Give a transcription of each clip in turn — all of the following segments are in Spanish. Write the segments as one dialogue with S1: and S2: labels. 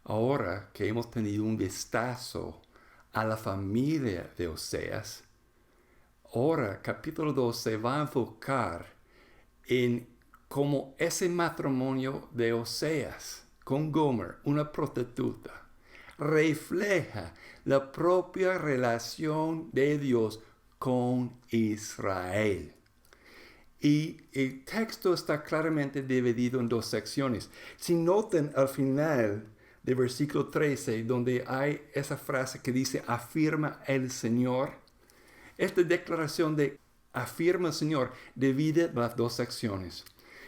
S1: Ahora que hemos tenido un vistazo a la familia de Oseas, ahora capítulo 2 se va a enfocar en cómo ese matrimonio de Oseas con Gomer, una prostituta, refleja la propia relación de Dios con Israel. Y el texto está claramente dividido en dos secciones. Si notan al final del versículo 13, donde hay esa frase que dice, afirma el Señor, esta declaración de afirma el Señor divide las dos secciones.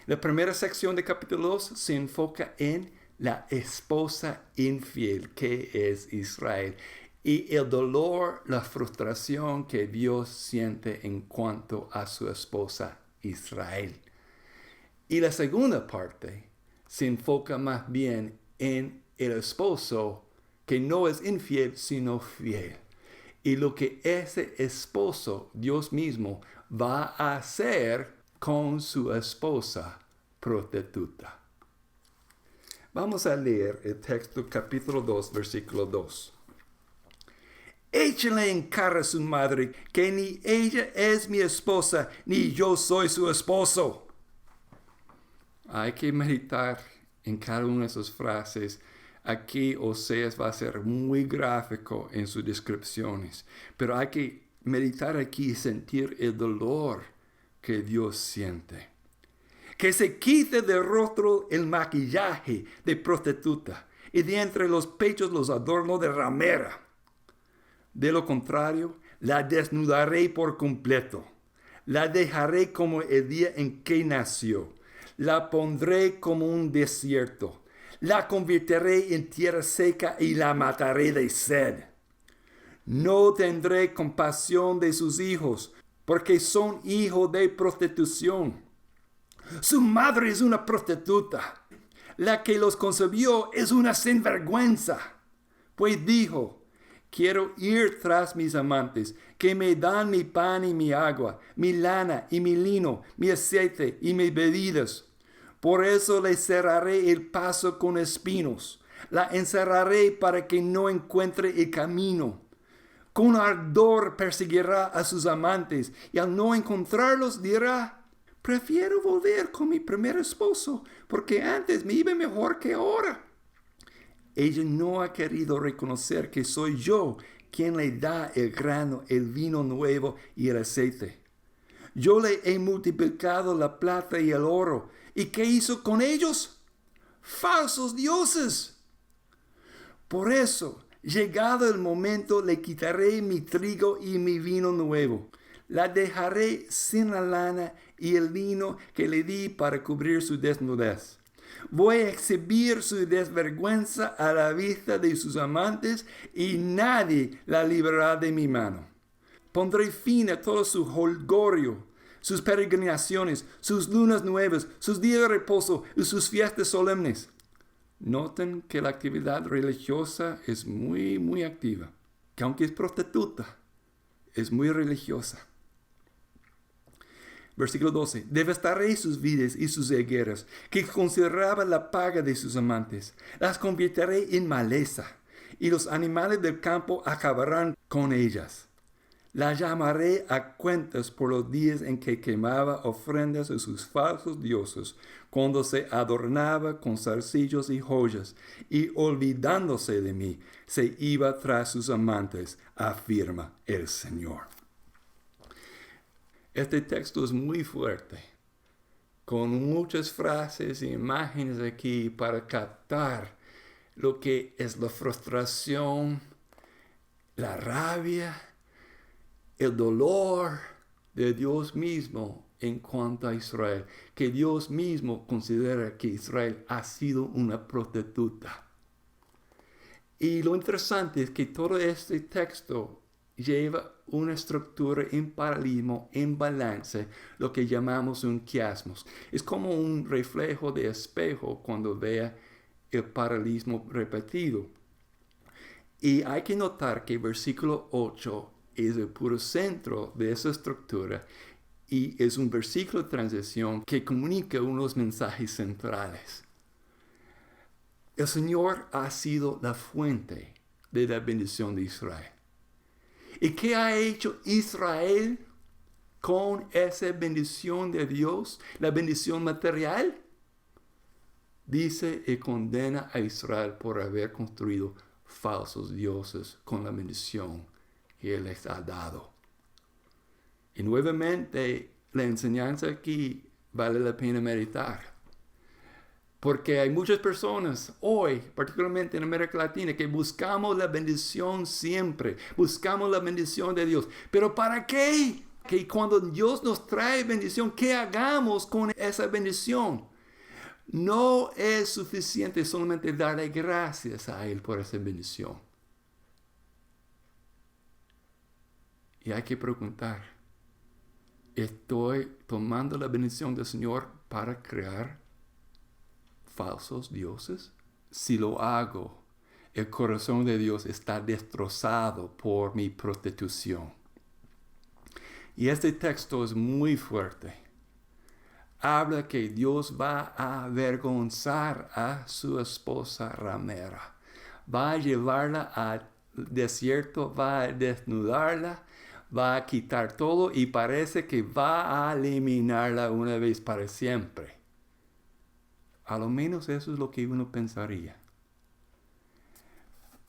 S1: La primera sección del capítulo 2 se enfoca en la esposa infiel, que es Israel, y el dolor, la frustración que Dios siente en cuanto a su esposa Israel. Y la segunda parte se enfoca más bien en el esposo que no es infiel, sino fiel. Y lo que ese esposo, Dios mismo, va a hacer con su esposa prostituta. Vamos a leer el texto capítulo 2, versículo 2. Échale en cara a su madre que ni ella es mi esposa, ni yo soy su esposo. Hay que meditar en cada una de esas frases. Aquí Oseas va a ser muy gráfico en sus descripciones, pero hay que meditar aquí y sentir el dolor que Dios siente. Que se quite del rostro el maquillaje de prostituta y de entre los pechos los adornos de ramera. De lo contrario, la desnudaré por completo. La dejaré como el día en que nació. La pondré como un desierto. La convertiré en tierra seca y la mataré de sed. No tendré compasión de sus hijos, porque son hijos de prostitución. Su madre es una prostituta. La que los concebió es una sinvergüenza. Pues dijo, quiero ir tras mis amantes, que me dan mi pan y mi agua, mi lana y mi lino, mi aceite y mis bebidas. Por eso le cerraré el paso con espinos. La encerraré para que no encuentre el camino. Con ardor perseguirá a sus amantes y al no encontrarlos dirá, prefiero volver con mi primer esposo, porque antes me iba mejor que ahora. Ella no ha querido reconocer que soy yo quien le da el grano, el vino nuevo y el aceite. Yo le he multiplicado la plata y el oro. ¿Y qué hizo con ellos? Falsos dioses. Por eso, llegado el momento, le quitaré mi trigo y mi vino nuevo. La dejaré sin la lana y el lino que le di para cubrir su desnudez. Voy a exhibir su desvergüenza a la vista de sus amantes y nadie la librará de mi mano. Pondré fin a todo su holgorio, sus peregrinaciones, sus lunas nuevas, sus días de reposo y sus fiestas solemnes. Noten que la actividad religiosa es muy activa, que aunque es prostituta, es muy religiosa. Versículo 12. Devastaré sus vides y sus higueras, que consideraba la paga de sus amantes. Las convertiré en maleza, y los animales del campo acabarán con ellas. La llamaré a cuentas por los días en que quemaba ofrendas a sus falsos dioses, cuando se adornaba con zarcillos y joyas, y olvidándose de mí, se iba tras sus amantes, afirma el Señor. Este texto es muy fuerte, con muchas frases e imágenes aquí para captar lo que es la frustración, la rabia, el dolor de Dios mismo en cuanto a Israel, que Dios mismo considera que Israel ha sido una prostituta. Y lo interesante es que todo este texto lleva una estructura en paralelismo, en balance, lo que llamamos un quiasmos. Es como un reflejo de espejo cuando vea el paralelismo repetido. Y hay que notar que el versículo 8 es el puro centro de esa estructura y es un versículo de transición que comunica unos mensajes centrales. El Señor ha sido la fuente de la bendición de Israel. ¿Y qué ha hecho Israel con esa bendición de Dios, la bendición material? Dice y condena a Israel por haber construido falsos dioses con la bendición que Él les ha dado. Y nuevamente, la enseñanza aquí vale la pena meditar. Porque hay muchas personas hoy, particularmente en América Latina, que buscamos la bendición siempre. Buscamos la bendición de Dios. ¿Pero para qué? Que cuando Dios nos trae bendición, ¿qué hagamos con esa bendición? No es suficiente solamente darle gracias a Él por esa bendición. Y hay que preguntar, ¿estoy tomando la bendición del Señor para crear falsos dioses? Si lo hago, el corazón de Dios está destrozado por mi prostitución. Y este texto es muy fuerte. Habla que Dios va a avergonzar a su esposa ramera. Va a llevarla al desierto, va a desnudarla, va a quitar todo y parece que va a eliminarla una vez para siempre. A lo menos eso es lo que uno pensaría.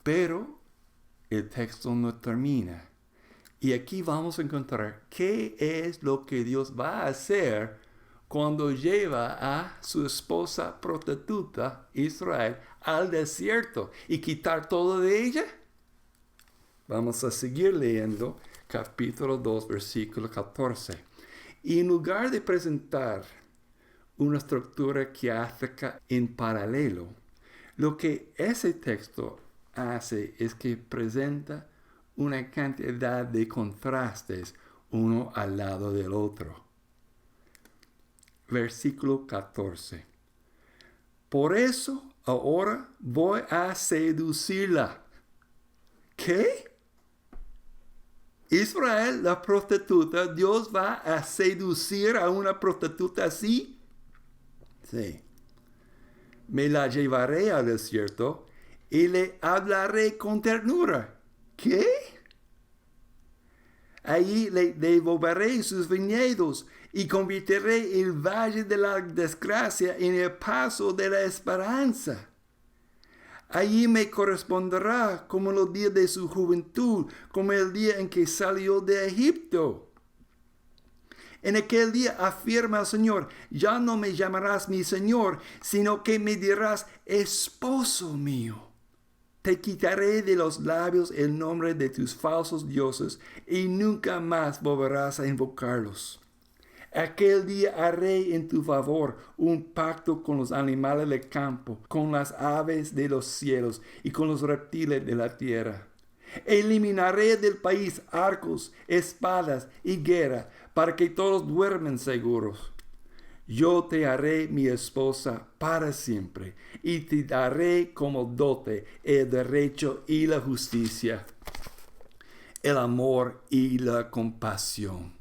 S1: Pero el texto no termina. Y aquí vamos a encontrar qué es lo que Dios va a hacer cuando lleva a su esposa prostituta, Israel, al desierto y quitar todo de ella. Vamos a seguir leyendo capítulo 2, versículo 14. Y en lugar de presentar una estructura quiástica en paralelo, lo que ese texto hace es que presenta una cantidad de contrastes uno al lado del otro. Versículo 14. Por eso ahora voy a seducirla. ¿Qué? Israel, la prostituta, ¿Dios va a seducir a una prostituta así? Sí. Me la llevaré al desierto y le hablaré con ternura. ¿Qué? Allí le devolveré sus viñedos y convertiré el valle de la desgracia en el paso de la esperanza. Allí me corresponderá como los días de su juventud, como el día en que salió de Egipto. En aquel día afirma el Señor, ya no me llamarás mi Señor, sino que me dirás, esposo mío. Te quitaré de los labios el nombre de tus falsos dioses y nunca más volverás a invocarlos. Aquel día haré en tu favor un pacto con los animales del campo, con las aves de los cielos y con los reptiles de la tierra. Eliminaré del país arcos, espadas y guerra, para que todos duermen seguros. Yo te haré mi esposa para siempre, y te daré como dote el derecho y la justicia, el amor y la compasión.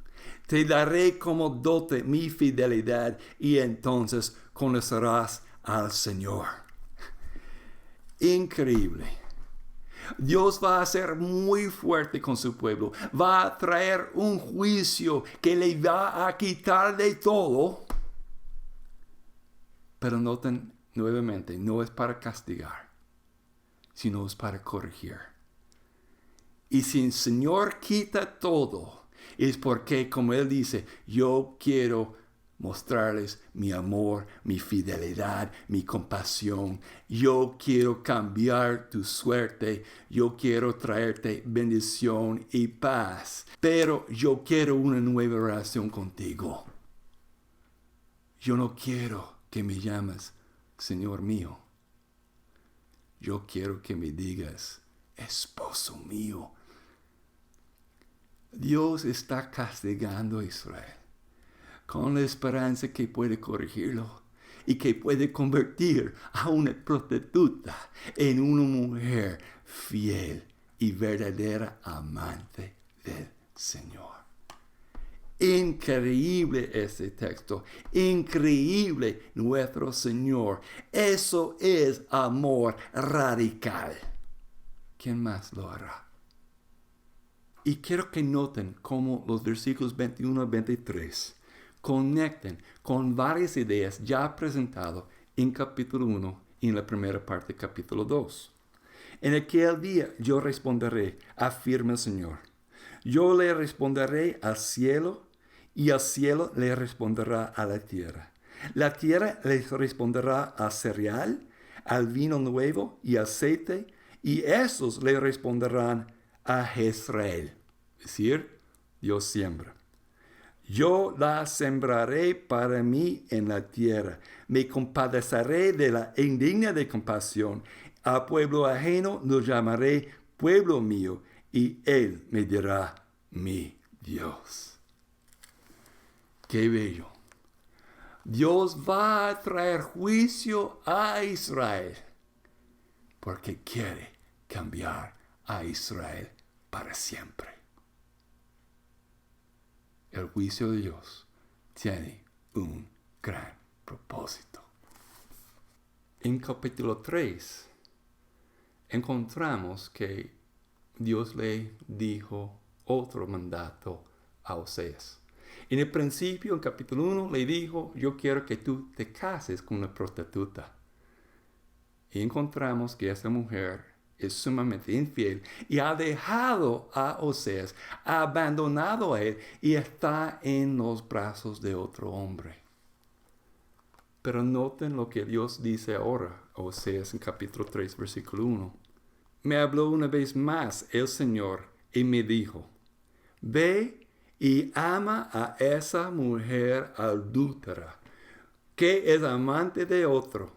S1: Te daré como dote mi fidelidad, y entonces conocerás al Señor. Increíble. Dios va a ser muy fuerte con su pueblo. Va a traer un juicio que le va a quitar de todo. Pero noten nuevamente, no es para castigar, sino es para corregir. Y si el Señor quita todo, es porque, como Él dice, yo quiero mostrarles mi amor, mi fidelidad, mi compasión. Yo quiero cambiar tu suerte. Yo quiero traerte bendición y paz. Pero yo quiero una nueva relación contigo. Yo no quiero que me llames Señor mío. Yo quiero que me digas esposo mío. Dios está castigando a Israel con la esperanza que puede corregirlo y que puede convertir a una prostituta en una mujer fiel y verdadera amante del Señor. Increíble ese texto. Increíble nuestro Señor. Eso es amor radical. ¿Quién más lo hará? Y quiero que noten cómo los versículos 21 a 23 conecten con varias ideas ya presentadas en capítulo 1 y en la primera parte del capítulo 2. En aquel día yo responderé, afirma el Señor. Yo le responderé al cielo y el cielo le responderá a la tierra. La tierra le responderá al cereal, al vino nuevo y aceite, y esos le responderán a Jezreel. Es decir, Dios siembra. Yo la sembraré para mí en la tierra. Me compadeceré de la indigna de compasión. A pueblo ajeno lo llamaré pueblo mío, y él me dirá mi Dios. ¡Qué bello! Dios va a traer juicio a Israel porque quiere cambiar a Israel para siempre. El juicio de Dios tiene un gran propósito. En capítulo 3 encontramos que Dios le dijo otro mandato a Oseas. En el principio, en capítulo 1, le dijo, yo quiero que tú te cases con una prostituta. Y encontramos que esta mujer es sumamente infiel y ha dejado a Oseas, ha abandonado a él y está en los brazos de otro hombre. Pero noten lo que Dios dice ahora a Oseas en capítulo 3, versículo 1. Me habló una vez más el Señor y me dijo, ve y ama a esa mujer adúltera, que es amante de otro.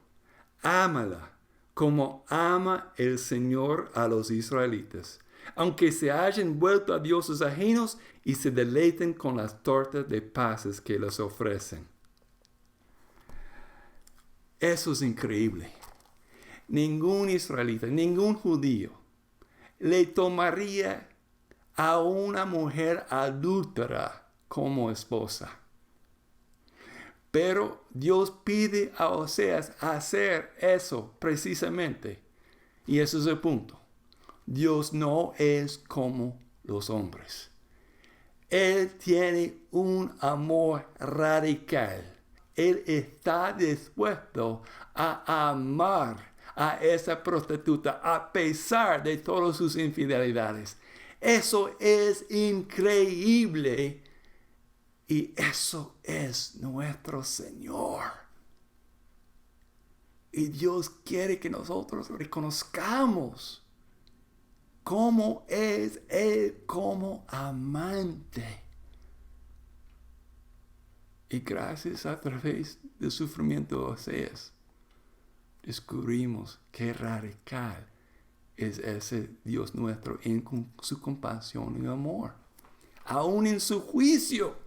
S1: Ámala como ama el Señor a los israelitas, aunque se hayan vuelto a dioses ajenos y se deleiten con las tortas de pasas que les ofrecen. Eso es increíble. Ningún israelita, ningún judío le tomaría a una mujer adúltera como esposa. Pero Dios pide a Oseas hacer eso precisamente. Y ese es el punto. Dios no es como los hombres. Él tiene un amor radical. Él está dispuesto a amar a esa prostituta a pesar de todas sus infidelidades. Eso es increíble y eso es nuestro Señor. Y Dios quiere que nosotros reconozcamos cómo es Él como amante. Y gracias a través del sufrimiento de Oseas, descubrimos qué radical es ese Dios nuestro en su compasión y amor. Aún en su juicio,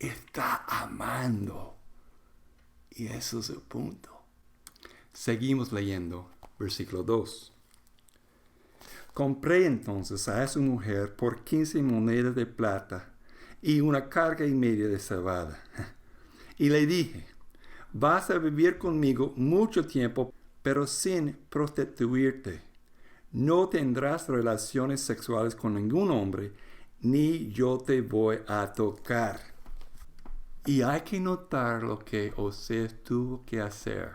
S1: está amando. Y eso es el punto. Seguimos leyendo, versículo 2. Compré entonces a esa mujer por 15 monedas de plata y una carga y media de cebada. Y le dije, vas a vivir conmigo mucho tiempo, pero sin prostituirte. No tendrás relaciones sexuales con ningún hombre, ni yo te voy a tocar. Y hay que notar lo que Oseas tuvo que hacer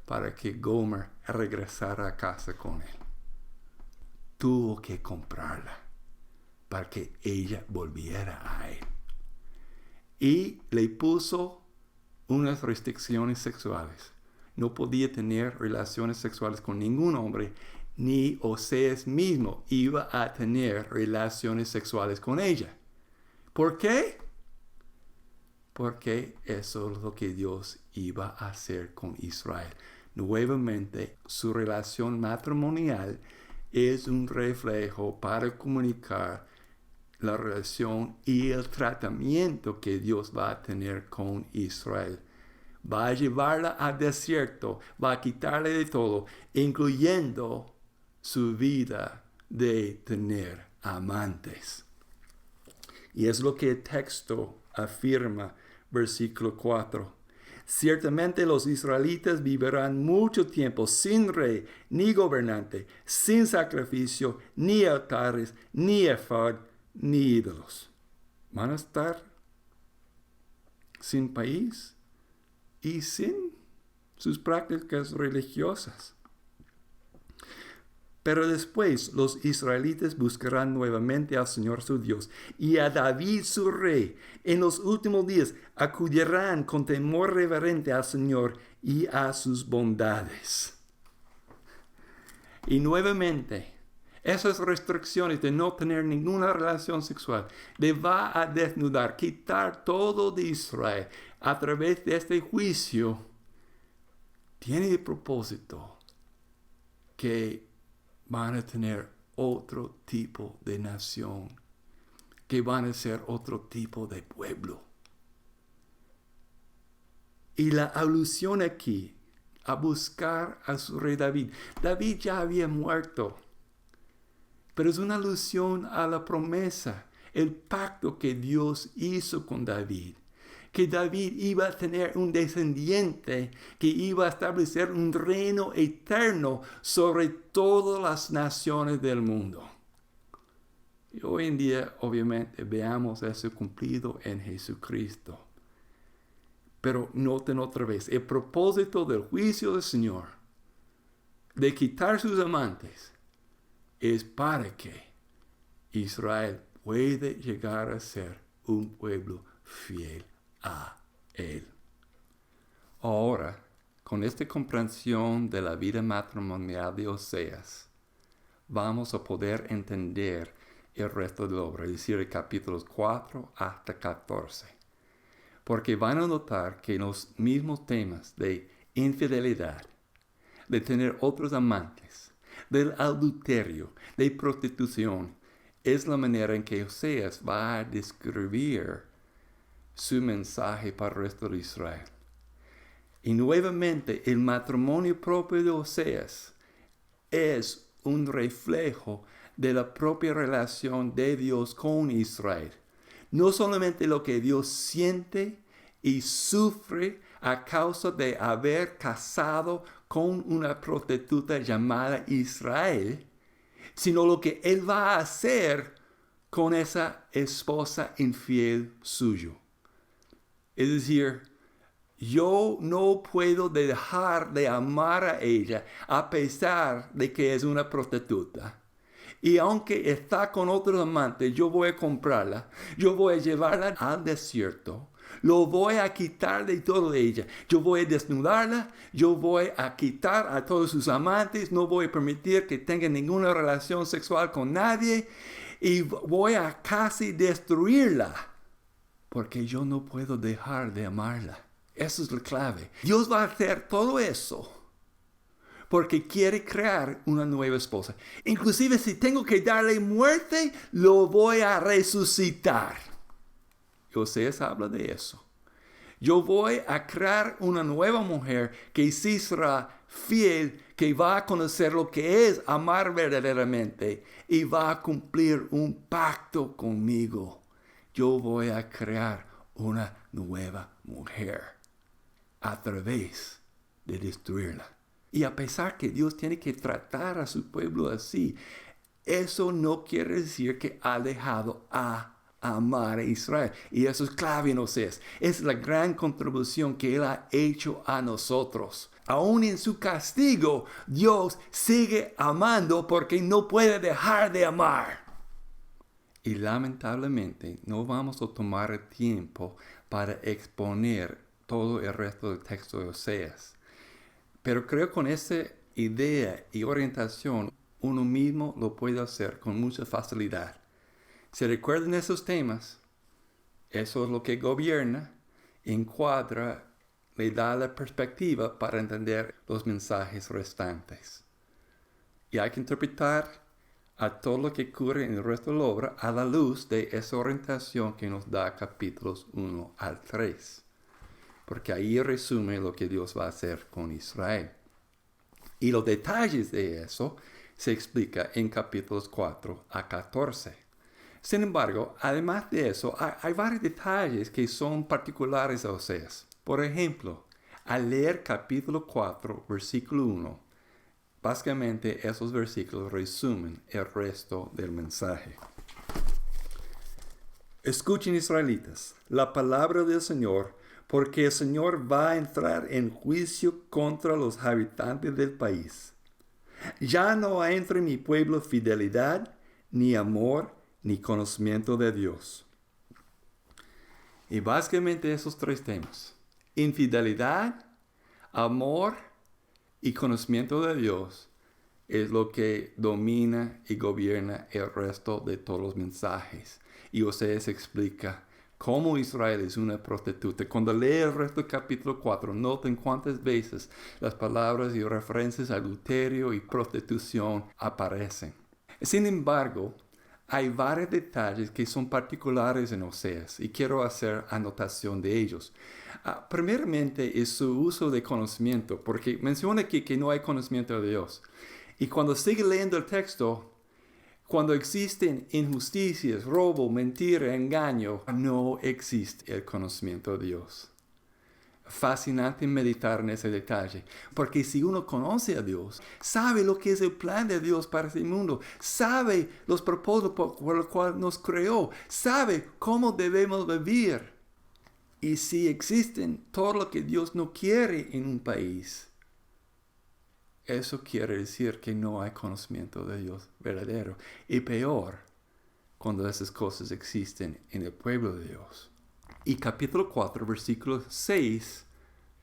S1: para que Gomer regresara a casa con él. Tuvo que comprarla para que ella volviera a él. Y le puso unas restricciones sexuales. No podía tener relaciones sexuales con ningún hombre, ni Oseas mismo iba a tener relaciones sexuales con ella. ¿Por qué? Porque eso es lo que Dios iba a hacer con Israel. Nuevamente, su relación matrimonial es un reflejo para comunicar la relación y el tratamiento que Dios va a tener con Israel. Va a llevarla al desierto, va a quitarle de todo, incluyendo su vida de tener amantes. Y es lo que el texto afirma, versículo 4. Ciertamente los israelitas vivirán mucho tiempo sin rey, ni gobernante, sin sacrificio, ni altares, ni ephod, ni ídolos. Van a estar sin país y sin sus prácticas religiosas. Pero después los israelitas buscarán nuevamente al Señor su Dios y a David su rey. En los últimos días acudirán con temor reverente al Señor y a sus bondades. Y nuevamente, esas restricciones de no tener ninguna relación sexual, de va a desnudar, quitar todo de Israel a través de este juicio, tiene de propósito que van a tener otro tipo de nación, que van a ser otro tipo de pueblo. Y la alusión aquí a buscar a su rey David. David ya había muerto, pero es una alusión a la promesa, el pacto que Dios hizo con David. Que David iba a tener un descendiente que iba a establecer un reino eterno sobre todas las naciones del mundo. Y hoy en día, obviamente, veamos eso cumplido en Jesucristo. Pero noten otra vez, el propósito del juicio del Señor, de quitar sus amantes, es para que Israel pueda llegar a ser un pueblo fiel a Él. Ahora, con esta comprensión de la vida matrimonial de Oseas, vamos a poder entender el resto de la obra, es decir, de capítulos 4 hasta 14. Porque van a notar que los mismos temas de infidelidad, de tener otros amantes, del adulterio, de prostitución, es la manera en que Oseas va a describir su mensaje para el resto de Israel. Y nuevamente el matrimonio propio de Oseas es un reflejo de la propia relación de Dios con Israel. No solamente lo que Dios siente y sufre a causa de haber casado con una prostituta llamada Israel, sino lo que Él va a hacer con esa esposa infiel suyo. Es decir, yo no puedo dejar de amar a ella a pesar de que es una prostituta. Y aunque está con otros amantes, yo voy a comprarla, yo voy a llevarla al desierto, lo voy a quitar de todo de ella, yo voy a desnudarla, yo voy a quitar a todos sus amantes, no voy a permitir que tenga ninguna relación sexual con nadie y voy a casi destruirla. Porque yo no puedo dejar de amarla. Eso es la clave. Dios va a hacer todo eso porque quiere crear una nueva esposa. Inclusive si tengo que darle muerte, lo voy a resucitar. Y Oseas habla de eso. Yo voy a crear una nueva mujer que sí será fiel, que va a conocer lo que es amar verdaderamente y va a cumplir un pacto conmigo. Yo voy a crear una nueva mujer a través de destruirla. Y a pesar que Dios tiene que tratar a su pueblo así, eso no quiere decir que ha dejado a amar a Israel. Y eso es clave en Oseas. Es la gran contribución que Él ha hecho a nosotros. Aún en su castigo, Dios sigue amando porque no puede dejar de amar. Y lamentablemente no vamos a tomar el tiempo para exponer todo el resto del texto de Oseas. Pero creo que con esa idea y orientación uno mismo lo puede hacer con mucha facilidad. Si recuerdan esos temas, eso es lo que gobierna, encuadra, le da la perspectiva para entender los mensajes restantes. Y hay que interpretar a todo lo que ocurre en el resto de la obra a la luz de esa orientación que nos da capítulos 1 al 3. Porque ahí resume lo que Dios va a hacer con Israel. Y los detalles de eso se explica en capítulos 4 a 14. Sin embargo, además de eso, hay varios detalles que son particulares a Oseas. Por ejemplo, al leer capítulo 4, versículo 1, básicamente esos versículos resumen el resto del mensaje. Escuchen, israelitas, la palabra del Señor, porque el Señor va a entrar en juicio contra los habitantes del país. Ya no hay entre mi pueblo fidelidad, ni amor, ni conocimiento de Dios. Y básicamente esos tres temas: infidelidad, amor y conocimiento de Dios, es lo que domina y gobierna el resto de todos los mensajes. Y Oseas explica cómo Israel es una prostituta. Cuando lee el resto del capítulo 4, noten cuántas veces las palabras y referencias a adulterio y prostitución aparecen. Sin embargo, hay varios detalles que son particulares en Oseas y quiero hacer anotación de ellos. Primeramente es su uso de conocimiento, porque menciona aquí que no hay conocimiento de Dios. Y cuando sigue leyendo el texto, cuando existen injusticias, robo, mentira, engaño, no existe el conocimiento de Dios. Fascinante meditar en ese detalle, porque si uno conoce a Dios, sabe lo que es el plan de Dios para este mundo, sabe los propósitos por los cuales nos creó, sabe cómo debemos vivir. Y si existen todo lo que Dios no quiere en un país, eso quiere decir que no hay conocimiento de Dios verdadero. Y peor, cuando esas cosas existen en el pueblo de Dios. Y capítulo 4, versículo 6,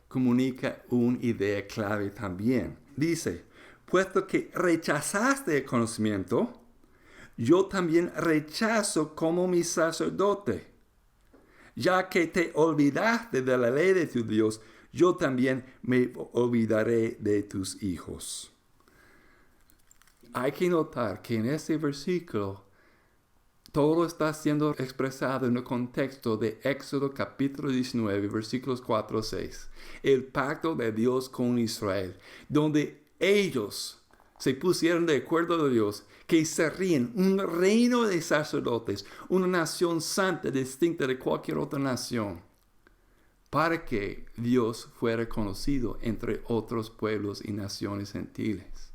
S1: comunica una idea clave también. Dice, puesto que rechazaste el conocimiento, yo también rechazo como mi sacerdote. Ya que te olvidaste de la ley de tu Dios, yo también me olvidaré de tus hijos. Hay que notar que en este versículo todo está siendo expresado en el contexto de Éxodo capítulo 19, versículos 4 a 6. El pacto de Dios con Israel, donde ellos se pusieron de acuerdo de Dios, que serían un reino de sacerdotes, una nación santa distinta de cualquier otra nación, para que Dios fuera conocido entre otros pueblos y naciones gentiles.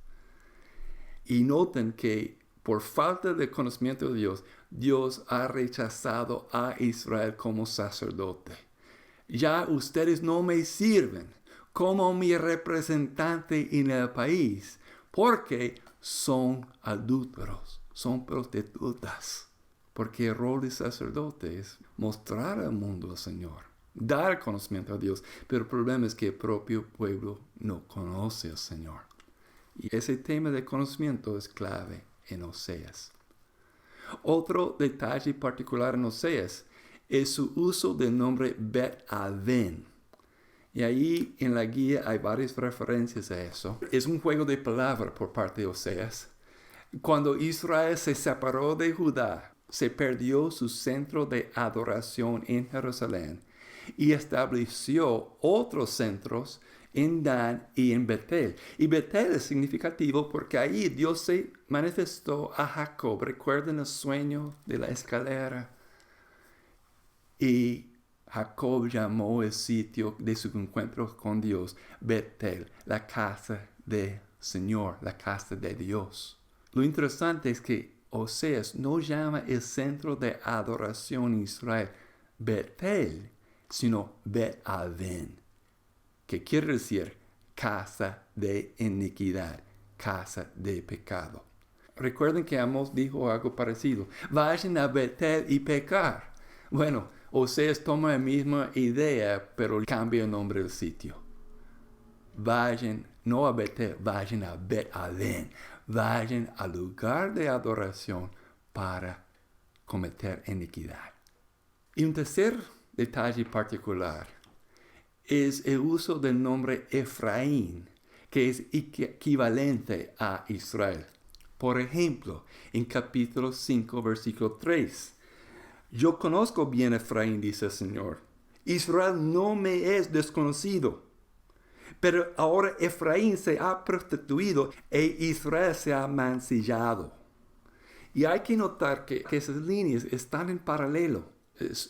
S1: Y noten que por falta de conocimiento de Dios, Dios ha rechazado a Israel como sacerdote. Ya ustedes no me sirven como mi representante en el país, porque son adúlteros, son prostitutas. Porque el rol de sacerdote es mostrar al mundo al Señor, dar conocimiento a Dios. Pero el problema es que el propio pueblo no conoce al Señor. Y ese tema de conocimiento es clave en Oseas. Otro detalle particular en Oseas es su uso del nombre Bet-Aven. Y ahí en la guía hay varias referencias a eso. Es un juego de palabras por parte de Oseas. Cuando Israel se separó de Judá, se perdió su centro de adoración en Jerusalén y estableció otros centros en Dan y en Betel. Y Betel es significativo porque ahí Dios se manifestó a Jacob. ¿Recuerdan el sueño de la escalera? Y Jacob llamó el sitio de su encuentro con Dios Betel, la casa del Señor, la casa de Dios. Lo interesante es que Oseas no llama el centro de adoración en Israel Betel, sino Bet-Aven, que quiere decir casa de iniquidad, casa de pecado. Recuerden que Amós dijo algo parecido: vayan a Betel y pecar. Bueno, Oseas toma la misma idea, pero cambia el nombre del sitio. Vayan, no a Betel, vayan a Bet-Aven. Vayan al lugar de adoración para cometer iniquidad. Y un tercer detalle particular es el uso del nombre Efraín, que es equivalente a Israel. Por ejemplo, en capítulo 5, versículo 3. Yo conozco bien a Efraín, dice el Señor. Israel no me es desconocido. Pero ahora Efraín se ha prostituido e Israel se ha mancillado. Y hay que notar que esas líneas están en paralelo.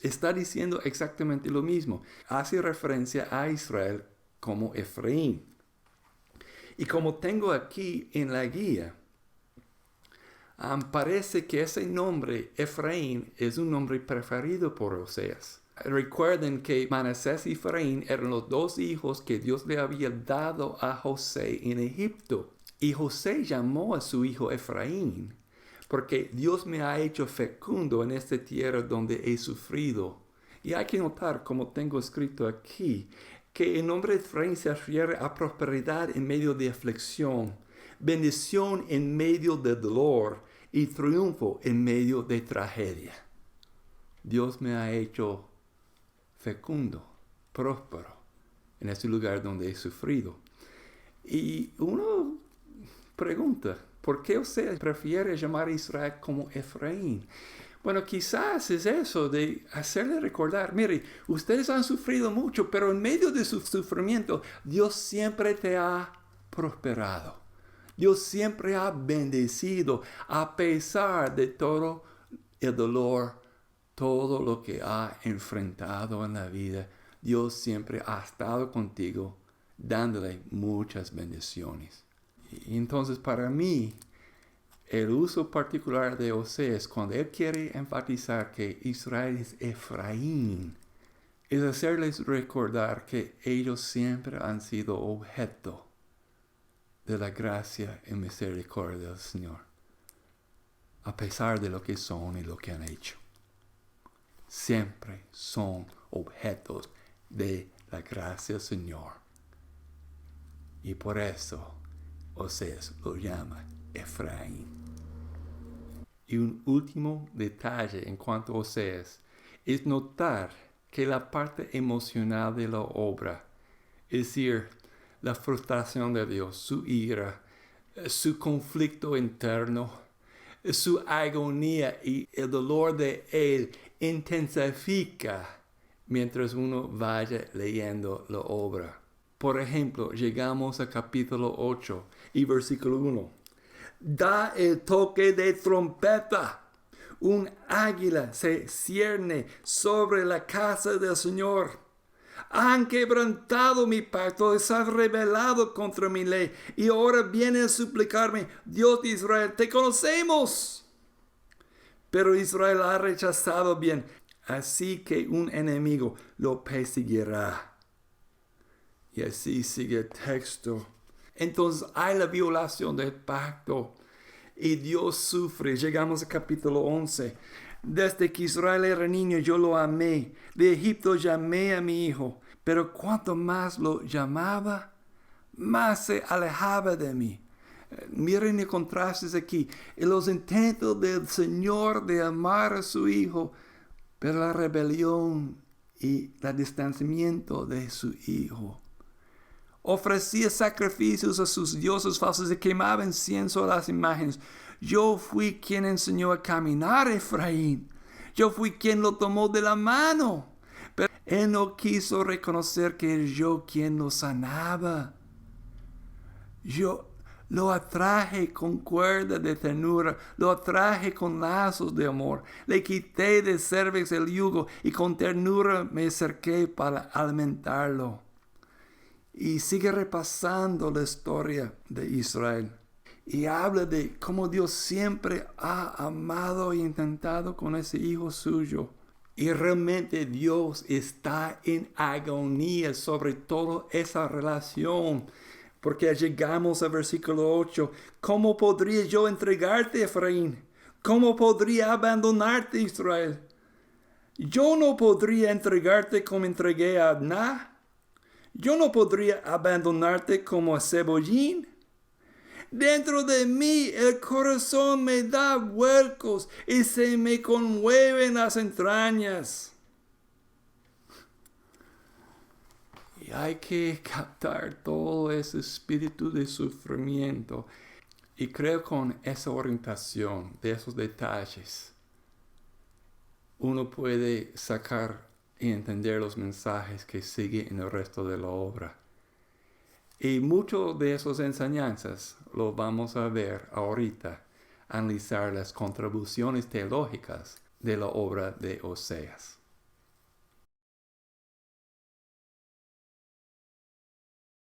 S1: Está diciendo exactamente lo mismo. Hace referencia a Israel como Efraín. Y como tengo aquí en la guía, parece que ese nombre, Efraín, es un nombre preferido por Oseas. Recuerden que Manasés y Efraín eran los dos hijos que Dios le había dado a José en Egipto. Y José llamó a su hijo Efraín, porque Dios me ha hecho fecundo en esta tierra donde he sufrido. Y hay que notar, como tengo escrito aquí, que el nombre Efraín se refiere a prosperidad en medio de aflicción, bendición en medio de dolor y triunfo en medio de tragedia. Dios me ha hecho fecundo, próspero, en este lugar donde he sufrido. Y uno pregunta, ¿por qué Oseas prefiere llamar a Israel como Efraín? Bueno, quizás es eso de hacerle recordar, mire, ustedes han sufrido mucho, pero en medio de su sufrimiento, Dios siempre te ha prosperado. Dios siempre ha bendecido a pesar de todo el dolor, todo lo que ha enfrentado en la vida. Dios siempre ha estado contigo, dándole muchas bendiciones. Y entonces para mí, el uso particular de Oseas, cuando él quiere enfatizar que Israel es Efraín, es hacerles recordar que ellos siempre han sido objeto de la gracia y misericordia del Señor, a pesar de lo que son y lo que han hecho. Siempre son objetos de la gracia del Señor. Y por eso Oseas lo llama Efraín. Y un último detalle en cuanto a Oseas es notar que la parte emocional de la obra, es decir, la frustración de Dios, su ira, su conflicto interno, su agonía y el dolor de Él intensifica mientras uno vaya leyendo la obra. Por ejemplo, llegamos a capítulo 8 y versículo 1. Da el toque de trompeta. Un águila se cierne sobre la casa del Señor. Han quebrantado mi pacto, se han rebelado contra mi ley, y ahora vienen a suplicarme, Dios de Israel, te conocemos. Pero Israel ha rechazado bien, así que un enemigo lo perseguirá. Y así sigue el texto. Entonces hay la violación del pacto y Dios sufre. Llegamos al capítulo 11. Desde que Israel era niño yo lo amé. De Egipto llamé a mi hijo. Pero cuanto más lo llamaba, más se alejaba de mí. Miren el contraste aquí. En los intentos del Señor de amar a su hijo, pero la rebelión y el distanciamiento de su hijo. Ofrecía sacrificios a sus dioses falsos y quemaba incienso a las imágenes. Yo fui quien enseñó a caminar a Efraín. Yo fui quien lo tomó de la mano. Pero él no quiso reconocer que era yo quien lo sanaba. Yo lo atraje con cuerda de ternura, lo atraje con lazos de amor. Le quité de cervix el yugo y con ternura me acerqué para alimentarlo. Y sigue repasando la historia de Israel. Y habla de cómo Dios siempre ha amado e intentado con ese hijo suyo. Y realmente Dios está en agonía sobre toda esa relación. Porque llegamos al versículo 8. ¿Cómo podría yo entregarte, Efraín? ¿Cómo podría abandonarte, Israel? Yo no podría entregarte como entregué a Adná. Yo no podría abandonarte como a Cebollín. Dentro de mí el corazón me da vuelcos y se me conmueven las entrañas. Y hay que captar todo ese espíritu de sufrimiento. Y creo con esa orientación de esos detalles, uno puede sacar y entender los mensajes que siguen en el resto de la obra. Y muchas de esas enseñanzas lo vamos a ver ahorita analizar las contribuciones teológicas de la obra de Oseas.